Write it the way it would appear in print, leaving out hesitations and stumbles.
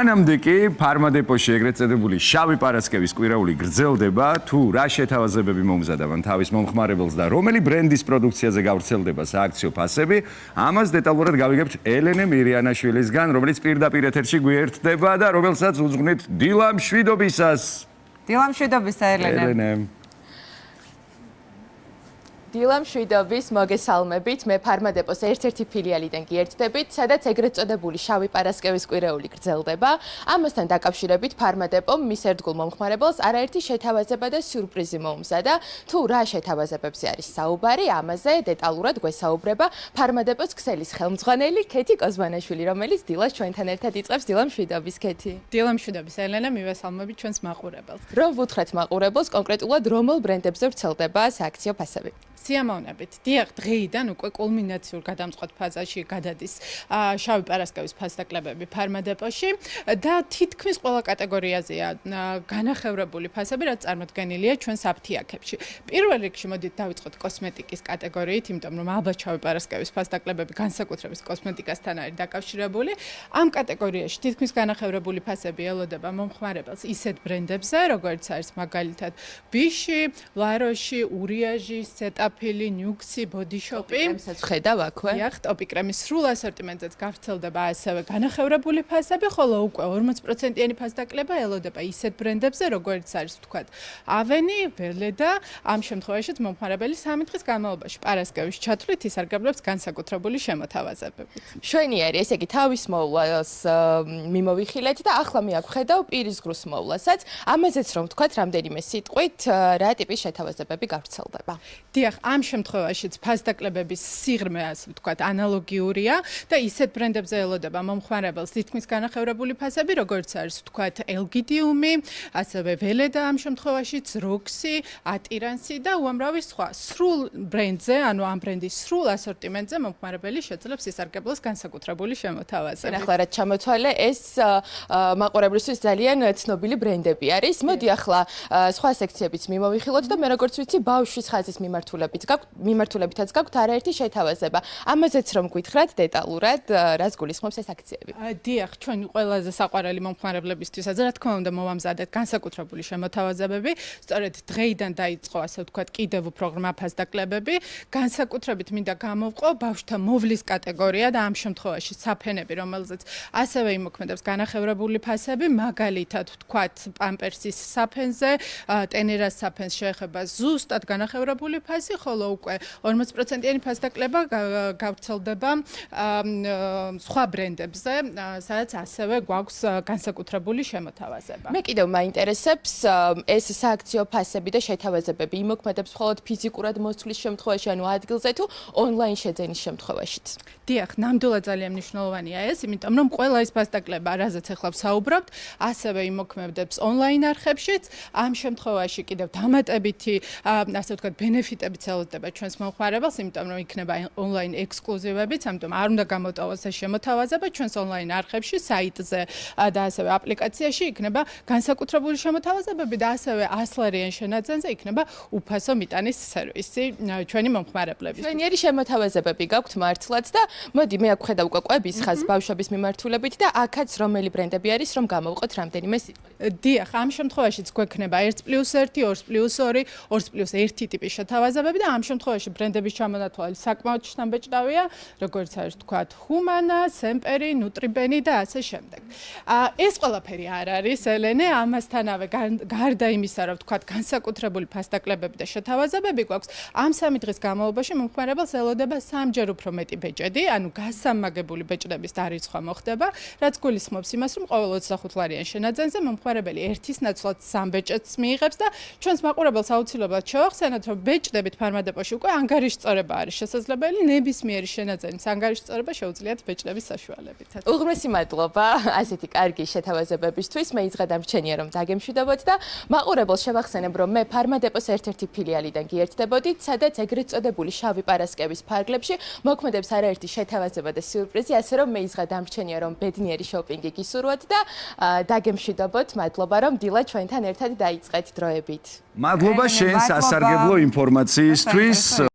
მანამდე კი ფარმადეპოში ეგრეთ წოდებული შავი პარასკევის კვირაული გრძელდება, თუ რა შეთავაზებები მომზადავენ თავის მომხმარებელს და რომელი ბრენდის პროდუქციაზე გავრცელდება სააქციო ფასები, ამას დეტალურად გავიგებთ ელენე მირიანაშვილისგან, რომელიც პირდაპირ ეთერში გვერდდება და რომელსაც უძღვნით დილა მშვიდობისას. დილა მშვიდობისა, ელენე. დილა მშვიდობის მოგესალმებით. მე ფარმადეპოს ერთ-ერთი ფილიალიდან გიერთდებით, სადაც ეგრეთ წოდებული შავი პარასკევის კვირაული გრძელდება. ამასთან დაკავშირებით ფარმადეპომ მის ერთგულ მომხმარებელს არაერთი შეთავაზება და სიურპრიზი მოუმზადა. თუ რა შეთავაზებებზე არის საუბარი, ამაზე დეტალურად გვესაუბრება ფარმადეპოს ქსელის ხელმძღვანელი ქეთი კოზმანაშვილი, რომელიც დილას ჩვენთან ერთად იწყებს. დილა მშვიდობის, ქეთი. დილა მშვიდობის, ელენე, მივესალმებით ჩვენს მაყურებელს. რომ ვუთხრეთ მაყურებელს, კონკრეტულად რომელ ბრენდებზე ვრცელდება სააქციო ფასები? სიამოვნებით. დიახ, დღეიდან უკვე კულმინაციურ გადამწყვეტ ფაზაში გადადის შავი პარასკევის ფასდაკლებები ფარმადეპოში და თითქმის ყველა კატეგორიაზეა განახევრებული ფასები, რაც წარმოდგენილია ჩვენ საფთიაქებში. პირველ რიგში მოდით დავიწყოთ კოსმეტიკის კატეგორიით, იმიტომ რომ ალბათ შავი პარასკევის ფასდაკლებები განსაკუთრებით კოსმეტიკასთან არის დაკავშირებული. ამ კატეგორიაში თითქმის განახევრებული ფასები ელოდება მომხმარებელს ისეთ ბრენდებზე, როგორც არის მაგალითად ბიში, ლაროში, ურიაჟი, სეტაფილი, ნიუქსი, ბოდიშოპი. კრემსაც ხედავ აქვე. დიახ, ტოპი კრემის სრულ ასორტიმენტზეც გავრცელდება ასევე განახევრებული ფასები, ხოლო უკვე 40%-იანი ფასდაკლება ელოდება ისეთ ბრენდებზე, როგორც არის ვთქვათ, ავენი, ველედა. ამ შემთხვევაშიც მომხმარებელი 3 დღის განმავლობაში პარასკევის ჩათვლით ისარგებლებს განსაკუთრებული შემოთავაზებებით. შვენიერი, ესე იგი თავის მოვლას მიმოვიხილეთ და ახლა მე აქ ხედავ პირის გრუს მოვლასაც. ამაზეც რომ ვთქვათ, რამდენიმე სიტყვით რა ტიპის შეთავაზებები გავრცელდება. დიახ, ამ შემთხვევაშიც ფასდაკლებების სიღრმე, ასე ვთქვათ, ანალოგიურია და ისეთ ბრენდებზე ელოდება მომხმარებელს თითქმის განახევრებული ფასები, როგორც არის ვთქვათ, ელგიდიუმი, ასევე ველედა ამ შემთხვევაშიც, როქსი, ატირანსი და უამრავი სხვა. სრულ ბრენდზე, ანუ ამ ბრენდის სრულ ასორტიმენტზე მომხმარებელი შეძლებს ისარგებლოს განსაკუთრებული შემოთავაზებით. ახლა რაც ჩამოთვალე, ეს მაყურებლისთვის ძალიან ცნობილი ბრენდები არის. მოდი ახლა სხვა სექციებიც მიმოვიხილოთ და მე როგორც ვიცი, ბავშვის ხაზის მიმართულებითაც გაქვთ არაერთი შეთავაზება. ამაზეც რომ გითხრათ დეტალურად, რას გულისხმობს ეს აქციები. დიახ, ჩვენ ყველაზე საყვარელი მომხმარებლებისთვისაც რა თქმა უნდა მოვამზადეთ განსაკუთრებული შემოთავაზებები. სწორედ დღეიდან დაიწყო, ასე ვთქვათ, კიდევ უფრო ღრმა ფასდაკლებები. განსაკუთრებით მინდა გამოვყო ბავშვთა მოვლის კატეგორია და ამ შემთხვევაში საფენები, რომელზეც ასევე იმოქმედებს განახევრებული ფასები, მაგალითად ვთქვათ, პამპერსის საფენზე, ტენერას საფენს შეეხება ზუსტად განახევრებული ფასი, ხოლო უკვე 40%-იანი ფასდაკლება გავრცელდება სხვა ბრენდებზე, სადაც ასევე გვაქვს განსაკუთრებული შემოთავაზება. მე კიდევ მაინტერესებს ეს სააქციო ფასები და შეთავაზებები იმოქმედებს მხოლოდ ფიზიკურად მოსვლის შემთხვევაში, ანუ ადგილზე თუ ონლაინ შეძენის შემთხვევაშიც. დიახ, ნამდვილად ძალიან მნიშვნელოვანია ეს, იმიტომ რომ ყველა ეს ფასდაკლება, რაზეც ახლა ვსაუბრობთ, ასევე იმოქმედებს ონლაინ არხებშიც. ამ შემთხვევაში კიდევ დამატებითი, ასე ვთქვათ, ბენეფიტებიც ელოდება ჩვენს მომხმარებელს, იმიტომ რომ იქნება ონლაინ ექსკლუზივებიც, ამიტომ არ უნდა გამოტოვოს ეს შემოთავაზება ჩვენს ონლაინ არხებში, საიტზე და ასევე აპლიკაციაში იქნება განსაკუთრებული შემოთავაზებები და ასევე 100-ლარიან შენაძენზე იქნება უფასო მიტანის სერვისი ჩვენი მომხმარებლების. შვენიერი შემოთავაზებები გაქვთ მართლაც და მოდი მე აქ ხედავ უკვე კვების ხაზს ბავშვების მიმართულებით და აქაც რომელი ბრენდები არის, რომ გამოვყოთ რამდენიმე სიტყვით. დიახ, ამ შემთხვევაშიც გვექნება 1+1, 2+2, 2+1 ტიპის შეთავაზებები და ამ შემთხვევაში ბრენდების ჩამონათვალი საკმაოდ შთამბეჭდავია, როგორც არის ვთქვათ, ჰუმანა, სემპერი, ნუტრიბენი და ასე შემდეგ. ეს ყველაფერი არ არის, ელენე, ამასთანავე გარდა იმისა, რომ ვთქვათ, განსაკუთრებული ფასდაკლებები და შეთავაზებები გვაქვს, ამ 3 დღის განმავლობაში მომხმარებელს ელოდება 3-ჯერ უფრო მეტი ბეჭედი, ანუ გასამაგებული ბეჭდების დარიცხვა მოხდება, რაც გულისხმობს იმას, რომ ყოველ 25-ლარიან შენაძენზე მომხმარებელი ერთის ნაცვლად 3 ბეჭედს მიიღებს და ჩვენს მაყურებელს აუცილებლად შევახსენოთ, რომ ბეჭდებით ფარმადეპოში უკვე ანგარიშწორება არის შესაძლებელი, ნებისმიერი შენაძენის ანგარიშწორება შეუძლიათ ბეჭდების საშუალებითაც. უღრმესი მადლობა ასეთი კარგი შეთავაზებებისთვის. მე იცღა დამრჩენია რომ დაგემშვიდობოთ და მაყურებელს შევახსენებ, რომ მე ფარმადეპოს ერთ-ერთი ფილიალიდან გიერთდებოდით, სადაც ეგრეთ წოდებული შავი პარასკევის ფარგლებში მოქმედებს არაერთი შეთავაზება და სიურპრიზი, ასე რომ მე იცღა დამრჩენია რომ ბედნიერი შოპინგი გისურვოთ და დაგემშვიდობოთ. მადლობა რომ დილა ჩვენთან ერთად დაიწყეთ დროებით. მადლობა შენ სასარგებლო ინფორმაციისთვის.